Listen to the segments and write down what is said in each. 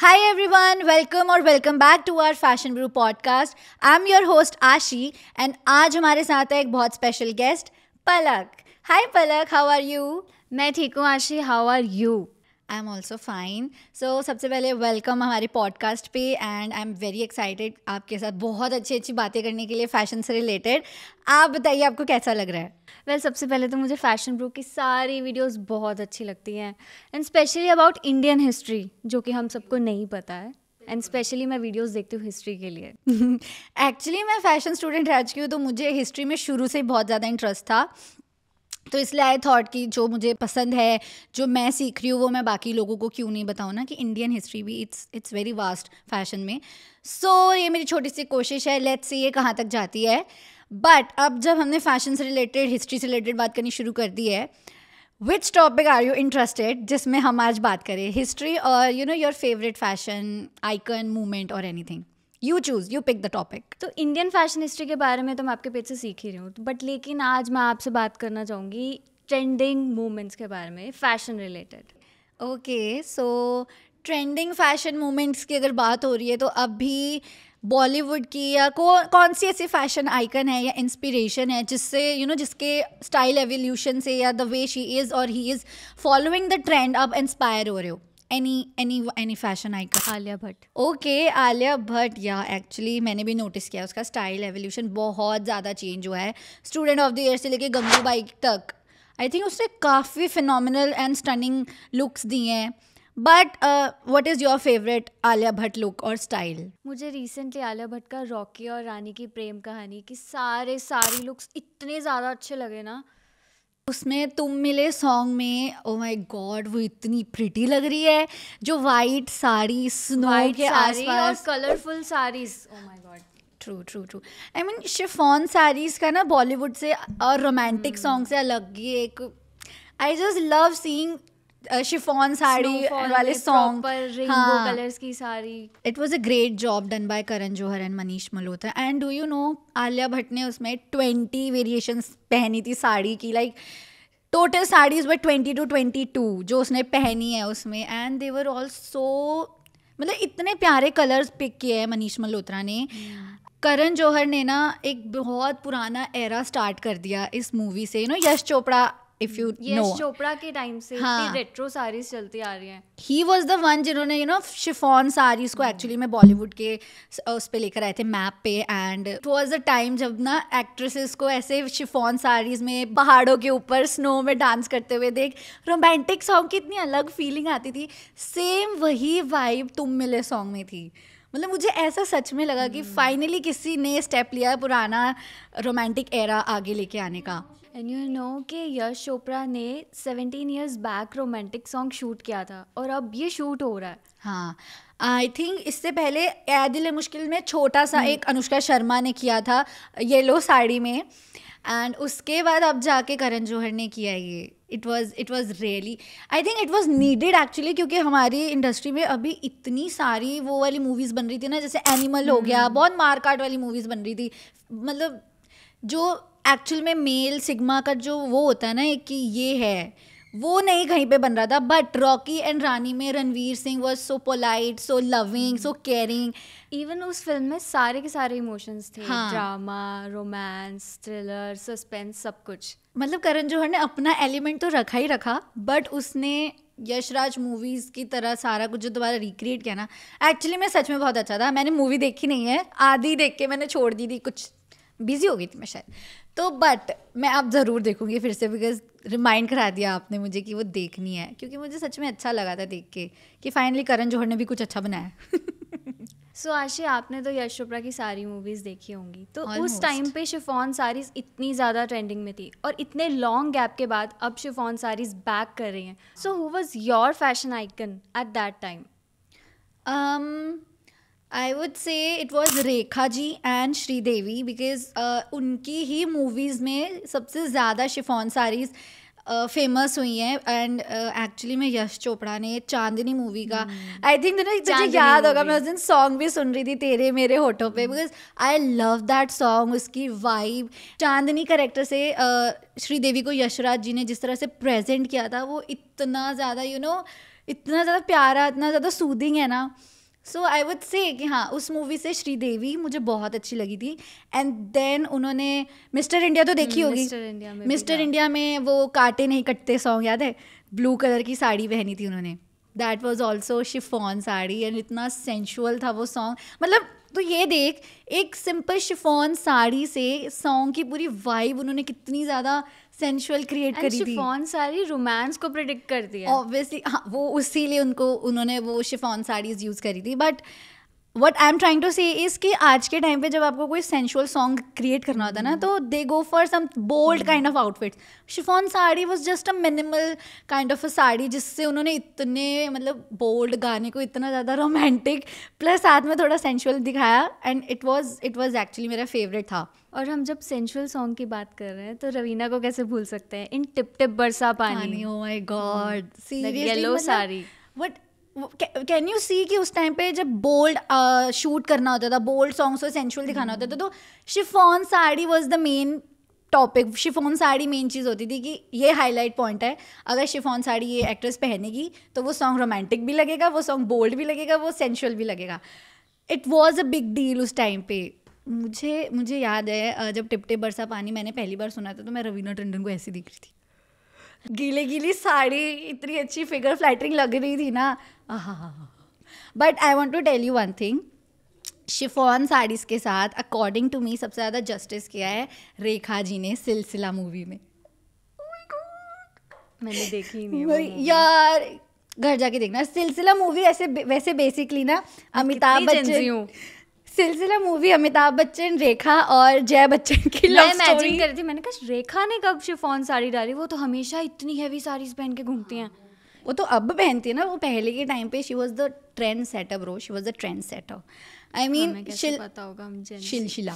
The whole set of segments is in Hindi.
Hi everyone, welcome or welcome back to our Fashion Brew podcast. I'm your host Ashi and आज हमारे साथ है एक बहुत special guest Palak. Hi Palak, how are you? मैं ठीक हूँ Ashi. How are you? I am also fine. So सबसे पहले वेलकम हमारे पॉडकास्ट पे and I am very excited आपके साथ बहुत अच्छी अच्छी बातें करने के लिए फैशन से रिलेटेड. आप बताइए आपको कैसा लग रहा है? वेल सबसे पहले तो मुझे फैशन ब्रू की सारी वीडियोस बहुत अच्छी लगती हैं and specially about Indian history जो कि हम सबको नहीं पता है एंड स्पेशली मैं वीडियोस देखती हूँ हिस्ट्री के लिए. एक्चुअली मैं फैशन स्टूडेंट रह चुकी हूँ तो मुझे हिस्ट्री में शुरू से बहुत ज़्यादा इंटरेस्ट था. तो इसलिए आई थॉट कि जो मुझे पसंद है जो मैं सीख रही हूँ वो मैं बाकी लोगों को क्यों नहीं बताऊँ ना कि इंडियन हिस्ट्री भी इट्स वेरी वास्ट फैशन में. सो ये मेरी छोटी सी कोशिश है. लेट्स सी ये कहाँ तक जाती है. बट अब जब हमने फैशन से रिलेटेड हिस्ट्री से रिलेटेड बात करनी शुरू कर दी है, which topic are you interested जिसमें हम आज बात करें? हिस्ट्री और you know your favourite fashion icon movement और anything. You choose, you pick the topic. तो इंडियन फैशन हिस्ट्री के बारे में तो मैं आपके पेज से सीख ही रही हूँ बट लेकिन आज मैं आपसे बात करना चाहूँगी ट्रेंडिंग मूवमेंट्स के बारे में फैशन रिलेटेड. ओके, सो ट्रेंडिंग फैशन मूवमेंट्स की अगर बात हो रही है तो अभी बॉलीवुड की या कौन सी ऐसी फैशन आइकन है या इंस्पिरेशन है जिससे जिसके स्टाइल एवोल्यूशन से या द वे शी इज़ और he is following the trend आप इंस्पायर हो रहे हो? Any fashion icon? Alia Bhatt. Okay, Alia Bhatt. या एक्चुअली मैंने भी नोटिस किया उसका स्टाइल एवोल्यूशन बहुत ज़्यादा चेंज हुआ है. स्टूडेंट ऑफ द ईयर से लेके गंगूबाई तक आई थिंक उसने काफ़ी फिनोमिनल एंड स्टनिंग लुक्स दिए हैं. But what is your favourite Alia Bhatt look और स्टाइल? मुझे रिसेंटली आलिया भट्ट का रॉकी और रानी की प्रेम कहानी की सारी लुक्स इतने ज़्यादा अच्छे लगे ना. उसमें तुम मिले सॉन्ग में ओ माय गॉड वो इतनी प्रिटी लग रही है. जो वाइट साड़ी स्नो के आसपास colourful saris. Oh my God. True true true. I mean chiffon saris का ना बॉलीवुड से और रोमांटिक सॉन्ग से अलग ही एक. I just love seeing chiffon sari वाले सॉन्ग. रेनबो कलर्स की sari. It was a great job done by Karan Johar and Manish Malhotra. And do you know Alia Bhatt ने उसमें 20 वेरिएशंस पहनी थी साड़ी की. Like total saris were 20 to 22 जो उसने पहनी है उसमें. एंड दे वर ऑल्सो मतलब इतने प्यारे कलर्स पिक किए हैं मनीष मल्होत्रा ने. करण जौहर ने ना एक बहुत पुराना एरा स्टार्ट कर दिया इस मूवी से. Yash Chopra, if you know, Yash Chopra के टाइम से रेट्रो साड़ीज चलती आ रही हैं. ही वॉज द वन जिन्होंने शिफॉन साड़ीज को एक्चुअली में बॉलीवुड के उस पे लेकर आए थे मैप पे. And it was the time जब ना एक्ट्रेसेस को ऐसे शिफॉन साड़ीज में पहाड़ों के ऊपर स्नो में डांस करते हुए देख रोमांटिक सॉन्ग की इतनी अलग फीलिंग आती थी. सेम वही वाइब तुम मिले सॉन्ग में थी. मतलब मुझे ऐसा सच में लगा कि फाइनली किसी ने स्टेप लिया पुराना रोमांटिक एरा आगे लेके आने का. एंड यू नो कि यश चोपड़ा ने 17 years back romantic song shoot किया था और अब ये शूट हो रहा है. हाँ, आई थिंक इससे पहले ए दिल मुश्किल में छोटा सा एक अनुष्का शर्मा ने किया था येलो साड़ी में. एंड उसके बाद अब जाके करण जौहर ने किया ये. It was really, I think it was needed actually, क्योंकि हमारी इंडस्ट्री में अभी इतनी सारी वो वाली मूवीज़ बन रही थी ना, जैसे एनिमल हो गया, बहुत मारकाट वाली मूवीज़ बन रही थी. मतलब जो एक्चुअल में मेल सिग्मा का जो वो होता है ना कि ये है वो नहीं कहीं पे बन रहा था. बट रॉकी एंड रानी में Ranveer Singh was so polite, so loving, so caring. Even उस फिल्म में सारे के सारे इमोशंस थे. हाँ. ड्रामा, रोमांस, थ्रिलर, सस्पेंस, सब कुछ. मतलब करण जौहर ने अपना एलिमेंट तो रखा ही रखा बट उसने यशराज मूवीज़ की तरह सारा कुछ जो दोबारा रिक्रिएट किया ना, एक्चुअली में सच में बहुत अच्छा था. मैंने मूवी देखी नहीं है, आधी देख के मैंने छोड़ दी थी, कुछ बिजी हो गई थी मैं शायद. तो बट मैं अब ज़रूर देखूंगी फिर से, बिकॉज रिमाइंड करा दिया आपने मुझे कि वो देखनी है, क्योंकि मुझे सच में अच्छा लगा था देख के कि फाइनली करण जौहर ने भी कुछ अच्छा बनाया. सो आशी, आपने तो यश चोपड़ा की सारी मूवीज़ देखी होंगी, तो Almost. उस टाइम पे शिफॉन साड़ीज़ इतनी ज़्यादा ट्रेंडिंग में थी और इतने लॉन्ग गैप के बाद अब शिफॉन साड़ीज़ बैक कर रही हैं. So who was your fashion icon at that time? I would say it was Rekha ji and Sridevi, because उनकी ही मूवीज़ में सबसे ज़्यादा शिफॉन साड़ीज़ फेमस हुई हैं. एंड एक्चुअली में यश चोपड़ा ने चांदनी मूवी का आई थिंक तुझे याद होगा, मैं उस दिन सॉन्ग भी सुन रही थी तेरे मेरे होठों पे, because I love that song. उसकी वाइब चांदनी करेक्टर से श्रीदेवी को यशराज जी ने जिस तरह से प्रेजेंट किया था वो इतना ज़्यादा इतना ज़्यादा प्यारा, इतना ज़्यादा सूदिंग है ना. सो आई वुड से कि हाँ, उस मूवी से श्रीदेवी मुझे बहुत अच्छी लगी थी. एंड देन उन्होंने मिस्टर इंडिया तो देखी होगी. मिस्टर इंडिया में वो काटे नहीं कटते सॉन्ग याद है, ब्लू कलर की साड़ी पहनी थी उन्होंने. That was also chiffon sari and इतना सेंशुअल था वो सॉन्ग. मतलब तो ये देख, एक सिंपल शिफॉन साड़ी से सॉन्ग की पूरी वाइब उन्होंने कितनी ज़्यादा सेंशुअल क्रिएट करी थी. शिफॉन साड़ी रोमांस को प्रेडिक्ट करती है ऑब्वियसली. हाँ, वो उसीलिए उन्होंने वो शिफॉन साड़ीज यूज़ करी थी. But what I am trying to say is कि आज के टाइम पे जब आपको कोई सेंशुअल सॉन्ग क्रिएट करना होता है ना, तो they go for some bold kind of outfits. Chiffon sari was just a minimal kind of a sari, जिससे उन्होंने इतने मतलब बोल्ड गाने को इतना ज़्यादा रोमांटिक प्लस साथ में थोड़ा सेंशुअल दिखाया. एंड इट वॉज एक्चुअली मेरा फेवरेट था. और हम जब सेंशुअल सॉन्ग की बात कर रहे हैं तो रवीना को कैसे भूल सकते हैं, इन टिप टिप बरसा पानी. Oh my god, seriously. Yellow sari. But can you see कि उस टाइम पे जब बोल्ड शूट करना होता था, बोल्ड सॉन्ग्स को सेंशुअल दिखाना होता था, तो chiffon sari was the main topic. Chiffon sari main चीज़ होती थी कि ये हाईलाइट पॉइंट है, अगर शिफॉन साड़ी ये एक्ट्रेस पहनेगी तो वो सॉन्ग रोमांटिक भी लगेगा, वो सॉन्ग बोल्ड भी लगेगा, वो सेंशुअल भी लगेगा. It was a big deal उस टाइम पे. मुझे याद है जब टिप टिप बरसा पानी मैंने पहली बार सुना था तो मैं रवीना टंडन को ऐसी दिख रही थी, गीली साड़ी, इतनी अच्छी फिगर फ्लैटरिंग लग रही थी ना. But I want to tell you one thing, chiffon saris के साथ अकॉर्डिंग टू मी सबसे ज़्यादा जस्टिस किया है रेखा जी ने सिलसिला मूवी में. मैंने देखी ही नहीं यार, घर जाके देखना. सिलसिला मूवी वैसे बेसिकली ना अमिताभ बच्चन, सिलसिला मूवी अमिताभ बच्चन, रेखा और जय बच्चन की लव स्टोरी. मैं इमेजिन कर रही थी, मैंने कहा रेखा ने कब शिफॉन साड़ी डाली, वो तो हमेशा इतनी हैवी साड़ीज पहन के घूमती हैं. वो तो अब पहनती है ना, वो पहले के टाइम पे she was the trend setter bro, she was the trend setter. I mean पता होगा हम शिलशिला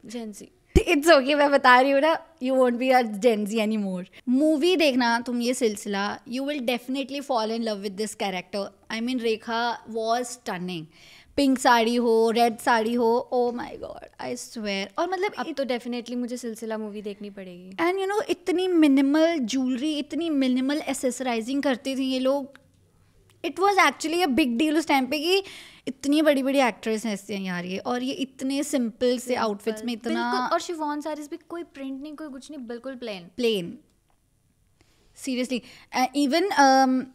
जेंजी. इट्स ओके, मैं बता रही हूँ ना, you won't be a Gen Z any more. Movie देखना तुम ये सिलसिला, you will definitely fall in love with this character. I mean Rekha was stunning. Pink sari हो, रेड साड़ी हो, oh my God, I swear. और मतलब अब तो डेफिनेटली मुझे सिलसिला मूवी देखनी पड़ेगी. एंड यू नो, इतनी मिनिमल ज्वेलरी, इतनी मिनिमल एसेसराइजिंग करते थे ये लोग. It was actually a big deal उस टाइम पे कि इतनी बड़ी बड़ी एक्ट्रेस हैं यार ये, और ये इतने सिंपल से आउटफिट्स में इतना. और शिफॉन साड़ीज भी कोई प्रिंट नहीं, कोई कुछ नहीं, बिल्कुल प्लेन. सीरियसली. इवन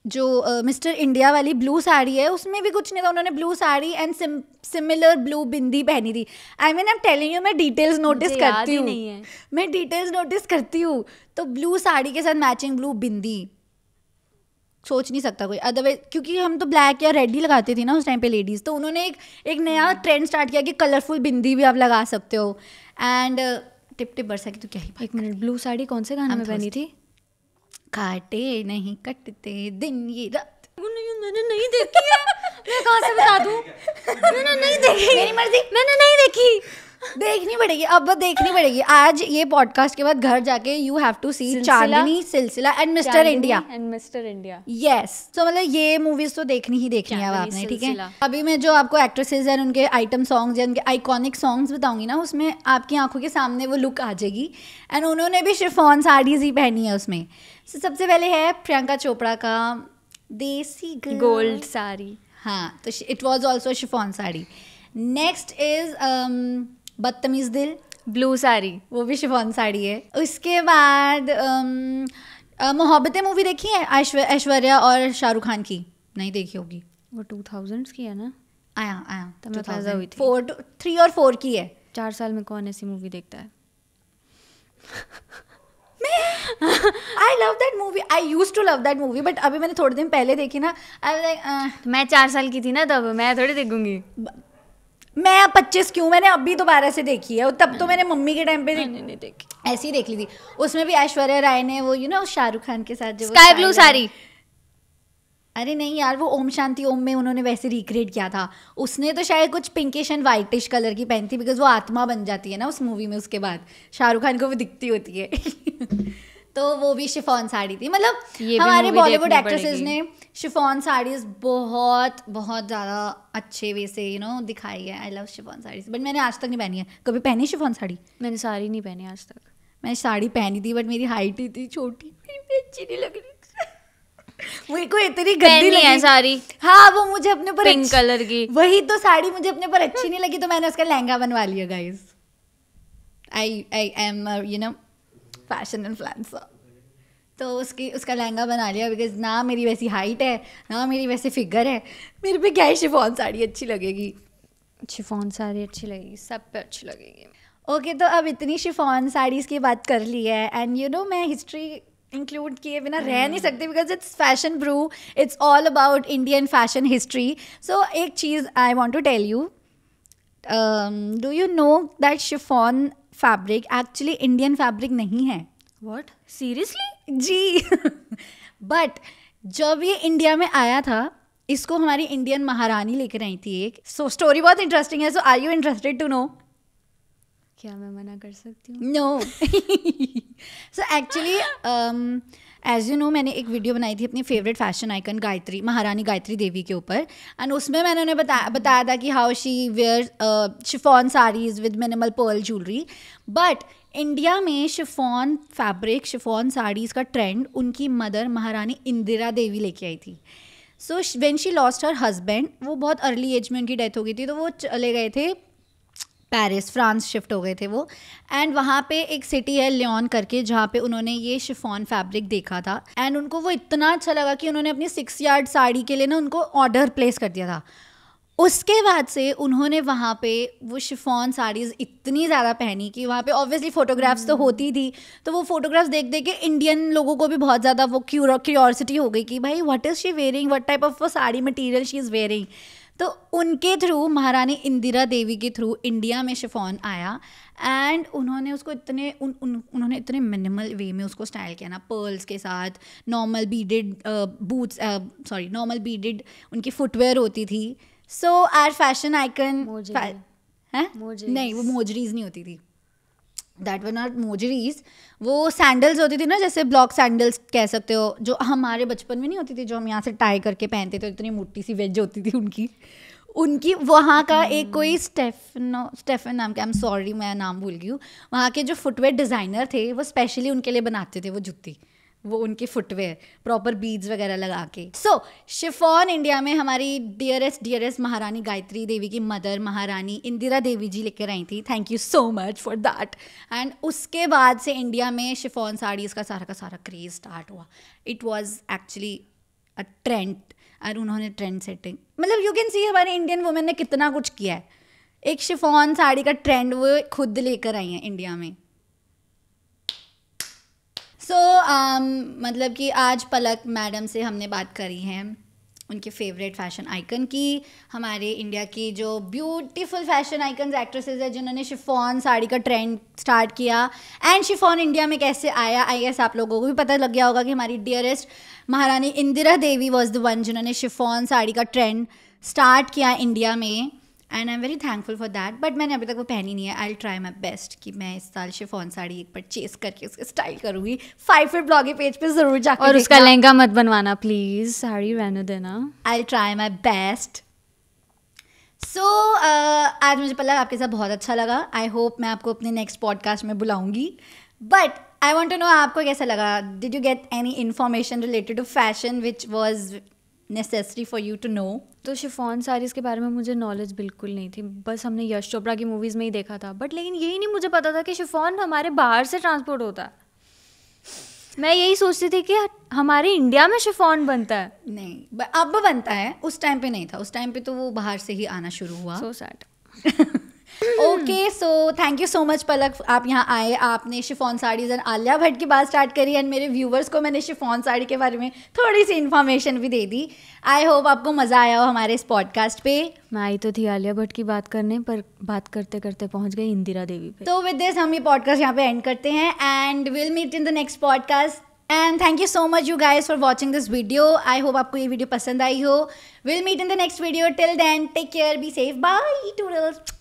जो मिस्टर इंडिया वाली ब्लू साड़ी है उसमें भी कुछ नहीं था. उन्होंने blue sari and similar blue bindi पहनी थी. I mean I am telling you, मैं डिटेल्स नोटिस करती हूँ, मैं डिटेल्स नोटिस करती हूँ. तो ब्लू साड़ी के साथ मैचिंग ब्लू बिंदी, सोच नहीं सकता कोई अदरवाइज, क्योंकि हम तो ब्लैक या रेड ही लगाती थी ना उस टाइम पे लेडीज़. तो उन्होंने एक नया ट्रेंड स्टार्ट किया कि कलरफुल बिंदी भी आप लगा सकते हो. एंड टिप टिप बरसा की तो क्या ही. एक मिनट, ब्लू साड़ी कौन से गाने में पहनी थी? काटे नहीं कटते दिन ये रात. मैंने नहीं देखी है. मैं कहाँ से बता दूँ? मैंने नहीं देखी. मेरी मर्जी, मैंने नहीं देखी. देखनी पड़ेगी, अब देखनी पड़ेगी. आज ये पॉडकास्ट के बाद घर जाके यू हैव टू सी चांदनी, सिलसिला एंड मिस्टर इंडिया. यस, तो मतलब ये मूवीज तो देखनी ही देखनी है अब आपने. ठीक है, अभी मैं जो आपको एक्ट्रेसेस एंड उनके आइटम सॉन्ग्स या उनके आइकॉनिक सॉन्ग्स बताऊंगी ना, उसमें आपकी आंखों के सामने वो लुक आ जाएगी. एंड उन्होंने भी शिफॉन साड़ीज ही पहनी है उसमें. सबसे पहले है प्रियंका चोपड़ा का देसी गोल्ड साड़ी. हाँ, तो it was also chiffon sari. Next is बदतमीज दिल, ब्लू साड़ी, वो भी शिफॉन साड़ी है. उसके बाद मोहब्बतें मूवी देखी है ऐश्वर्या और शाहरुख खान की? नहीं देखी होगी, वो 2000s की है ना. आया तब मैं पैदा हुई थी. 3 और 4 की है. 4 साल में कौन ऐसी मूवी देखता है? I love that movie. I used to love that movie, but अभी मैंने थोड़े दिन पहले देखी ना, I was like, मैं 4 साल की थी ना तब, मैं थोड़ी देखूंगी. मैं 25 क्यों, मैंने अभी दोबारा से देखी है. तब तो मैंने मम्मी के टाइम पे नहीं देखी, ऐसी ही देख ली थी. उसमें भी ऐश्वर्या राय ने वो शाहरुख खान के साथ जो स्काई ब्लू साड़ी. अरे नहीं यार, वो ओम शांति ओम में उन्होंने वैसे रिक्रिएट किया था. उसने तो शायद कुछ पिंकिश एंड वाइटिश कलर की पहनी थी, बिकॉज वो आत्मा बन जाती है ना उस मूवी में. उसके बाद शाहरुख खान को वो दिखती होती है. तो वो भी शिफॉन साड़ी थी. मतलब हमारे बॉलीवुड एक्ट्रेसेस ने शिफॉन साड़ीज बहुत बहुत ज़्यादा अच्छे वे से दिखाई है. I love chiffon saris, but मैंने आज तक नहीं पहनी है. कभी पहनी शिफॉन साड़ी? मैंने साड़ी नहीं पहनी आज तक. मैंने साड़ी पहनी थी, बट मेरी हाइट ही थी छोटी, मेरी अच्छी नहीं लग रही. मेरे को इतनी गंदी पहननी है लगी साड़ी हाँ वो मुझे अपने ऊपर पिंक कलर की। वही तो साड़ी मुझे अपने ऊपर अच्छी नहीं लगी तो मैंने उसका लहंगा बनवा लिया guys. I am you know fashion influencer. तो उसका लहंगा बना लिया बिकॉज ना मेरी वैसी हाइट है ना मेरी वैसे फिगर है. मेरे पे क्या ही शिफॉन साड़ी अच्छी लगेगी. शिफॉन साड़ी अच्छी लगेगी, सब पे अच्छी लगेगी. ओके तो अब इतनी शिफॉन साड़ीज़ की बात कर ली है एंड यू नो मैं हिस्ट्री इंक्लूड किए बिना रह नहीं सकती because it's fashion bro. It's all about Indian fashion history. So एक चीज़ I want to tell you. Do you know that chiffon fabric actually Indian fabric नहीं है. What, seriously? जी. बट जब ये इंडिया में आया था इसको हमारी इंडियन महारानी लेकर आई थी एक. सो स्टोरी बहुत इंटरेस्टिंग है. So are you interested to know? क्या मैं मना कर सकती हूँ? No. So actually as you know मैंने एक वीडियो बनाई थी अपनी फेवरेट फैशन आइकन गायत्री महारानी गायत्री देवी के ऊपर एंड उसमें मैंने उन्हें बताया था कि how she wear chiffon saris with minimal pearl jewellery. But India में शिफॉन फैब्रिक शिफॉन साड़ीज़ का ट्रेंड उनकी मदर महारानी इंदिरा देवी लेके आई थी. So when she lost her husband वो बहुत अर्ली एज में उनकी डेथ हो गई थी तो वो चले गए थे पेरिस फ्रांस शिफ्ट हो गए थे वो. एंड वहाँ पे एक सिटी है लियोन करके जहाँ पे उन्होंने ये शिफॉन फैब्रिक देखा था एंड उनको वो इतना अच्छा लगा कि उन्होंने अपनी 6 यार्ड साड़ी के लिए ना उनको ऑर्डर प्लेस कर दिया था. उसके बाद से उन्होंने वहाँ पे वो शिफॉन साड़ीज़ इतनी ज़्यादा पहनी कि वहाँ पे ऑब्वियसली फ़ोटोग्राफ्स तो होती थी तो वो फ़ोटोग्राफ्स देख देख के इंडियन लोगों को भी बहुत ज़्यादा वो क्यूरियोसिटी हो गई कि भाई what is she wearing, what type of वो sari material she is wearing. तो उनके थ्रू महारानी इंदिरा देवी के थ्रू इंडिया में शिफॉन आया एंड उन्होंने उसको उन्होंने इतने मिनिमल वे में उसको स्टाइल किया ना पर्ल्स के साथ. Normal beaded boots normal beaded उनकी फुटवेयर होती थी. सो आर फैशन आइकन है नहीं वो मोजरीज नहीं होती थी. That were not mojaris. वो सैंडल्स होती थी ना जैसे ब्लॉक सैंडल्स कह सकते हो जो हमारे बचपन में नहीं होती थी जो हम यहाँ से टाई करके पहनते थे. इतनी मोटी सी वेज होती थी उनकी वहाँ का एक कोई स्टेफन नाम के आई एम सॉरी मैं नाम भूल गई हूँ. वहाँ के जो फुटवेयर डिज़ाइनर थे वो स्पेशली उनके लिए बनाते थे वो जुत्ती वो उनके फुटवेयर प्रॉपर बीड्स वगैरह लगा के. सो शिफॉन इंडिया में हमारी डियरेस्ट महारानी गायत्री देवी की मदर महारानी इंदिरा देवी जी लेकर आई थी. Thank you so much for that. And उसके बाद से इंडिया में शिफॉन साड़ीज़ का सारा क्रेज़ स्टार्ट हुआ. It was actually a trend और उन्होंने ट्रेंड सेटिंग मतलब यू कैन सी हमारे इंडियन वुमेन ने कितना कुछ किया है. एक शिफॉन साड़ी का ट्रेंड वो खुद लेकर आई हैं इंडिया में. सो मतलब कि आज पलक मैडम से हमने बात करी है उनके फेवरेट फैशन आइकन की. हमारे इंडिया की जो ब्यूटीफुल फैशन आइकन्स एक्ट्रेसेस है जिन्होंने शिफॉन साड़ी का ट्रेंड स्टार्ट किया एंड शिफॉन इंडिया में कैसे आया. आई गेस आप लोगों को भी पता लग गया होगा कि हमारी डियरेस्ट महारानी इंदिरा देवी वॉज द वन जिन्होंने शिफॉन साड़ी का ट्रेंड स्टार्ट किया इंडिया में and I am very thankful for that. But मैंने अभी तक वो पहनी नहीं है. आई विल ट्राई माई बेस्ट कि मैं इस साल शिफॉन साड़ी एक परचेज करके उसके स्टाइल करूँगी. 5 फीट ब्लॉगिंग पेज पे ज़रूर जाकर और उसका लहंगा मत बनवाना प्लीज़, साड़ी रहने देना. I will try my best. So आज मुझे पलक आपके साथ बहुत अच्छा लगा. आई होप मैं आपको अपने नेक्स्ट पॉडकास्ट में बुलाऊंगी. But I want to know आपको कैसा लगा. Did you get any information related to fashion which was necessary for you to know. तो शिफॉन साड़ीज़ के बारे में मुझे नॉलेज बिल्कुल नहीं थी. बस हमने यश चोपड़ा की मूवीज़ में ही देखा था. बट लेकिन यही नहीं मुझे पता था कि शिफॉन हमारे बाहर से ट्रांसपोर्ट होता है. मैं यही सोचती थी कि हमारे इंडिया में शिफॉन बनता है. नहीं अब बनता है. उस टाइम पे नहीं था. उस टाइम पे तो वो बाहर से ही आना शुरू हुआ. So sad. Okay so thank you so much Palak आप यहाँ आए. आपने शिफॉन साड़ीज़ एंड आलिया भट्ट की बात स्टार्ट करी एंड मेरे व्यूवर्स को मैंने शिफॉन साड़ी के बारे में थोड़ी सी इन्फॉर्मेशन भी दे दी. आई होप आपको मज़ा आया हो हमारे इस पॉडकास्ट पे. मैं आई तो थी आलिया भट्ट की बात करने पर बात करते करते पहुँच गई इंदिरा देवी पे. तो विद दिस हम ये पॉडकास्ट यहाँ पे एंड करते हैं and will meet in the next podcast. And thank you so much you guys for watching this video. I hope आपको ये वीडियो पसंद आई हो. Will meet in the next video. Till then take care, be safe, bye toodles.